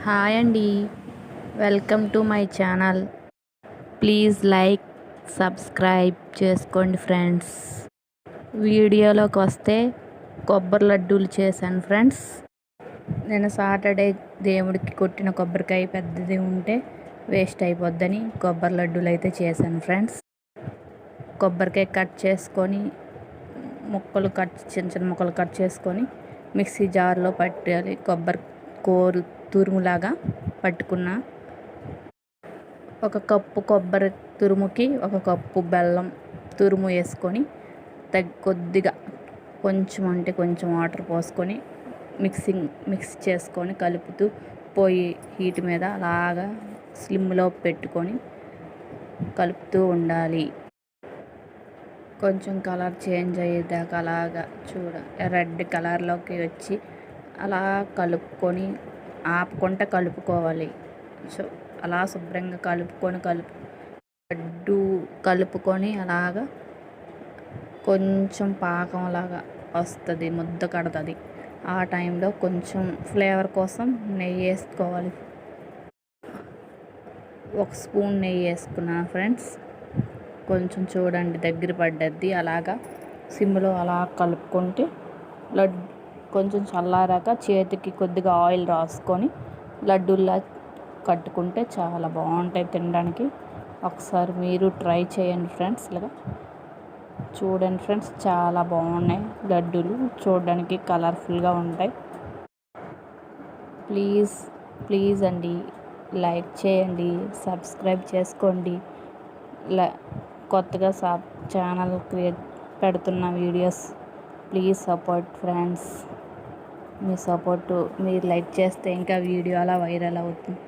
Hi అండి. Welcome to my channel. Please like, subscribe చేసుకోండి friends. వీడియోలోకి వస్తే కొబ్బరి లడ్డూలు చేశాను ఫ్రెండ్స్. నేను సాటర్డే దేవుడికి కొట్టిన కొబ్బరికాయ పెద్దది ఉంటే వేస్ట్ అయిపోద్దని కొబ్బరి లడ్డూలు అయితే చేశాను ఫ్రెండ్స్. కొబ్బరికాయ కట్ చేసుకొని చిన్న చిన్న ముక్కలు కట్ చేసుకొని మిక్సీ జార్లో పట్టాలి. కొబ్బరి కోరు తురుములాగా పట్టుకున్న ఒక కప్పు కొబ్బరి తురుముకి ఒక కప్పు బెల్లం తురుము వేసుకొని కొద్దిగా కొంచెం అంటే కొంచెం వాటర్ పోసుకొని మిక్స్ చేసుకొని కలుపుతూ పొయ్యి హీట్ మీద అలాగా స్లిమ్లో పెట్టుకొని కలుపుతూ ఉండాలి. కొంచెం కలర్ చేంజ్ అయ్యేదాకా అలాగా రెడ్ కలర్లోకి వచ్చి అలా కలుపుకొని ఆపకుండా కలుపుకోవాలి. అలా శుభ్రంగా లడ్డు కలుపుకొని అలాగా కొంచెం పాకంలాగా వస్తుంది, ముద్ద కడుతుంది. ఆ టైంలో కొంచెం ఫ్లేవర్ కోసం నెయ్యి వేసుకోవాలి. 1 స్పూన్ నెయ్యి వేసుకున్నాను ఫ్రెండ్స్. కొంచెం చూడండి దగ్గర పడ్డది. అలాగా సిమ్లో అలా కలుపుకుంటే కొంచెం చల్లారాక చేతికి కొద్దిగా ఆయిల్ రాసుకొని లడ్డూల్లా కట్టుకుంటే చాలా బాగుంటాయి తినడానికి. ఒకసారి మీరు ట్రై చేయండి ఫ్రెండ్స్. ఇలాగా చూడండి ఫ్రెండ్స్, చాలా బాగున్నాయి లడ్డూలు, చూడడానికి కలర్ఫుల్గా ఉంటాయి. ప్లీజ్ అండి, లైక్ చేయండి, సబ్స్క్రైబ్ చేసుకోండి. కొత్తగా ఛానల్ పెడుతున్న వీడియోస్ ప్లీజ్ సపోర్ట్ ఫ్రెండ్స్. మీ సపోర్టు మీరు లైక్ చేస్తే ఇంకా వీడియో అలా వైరల్ అవుతుంది.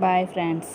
Bye friends.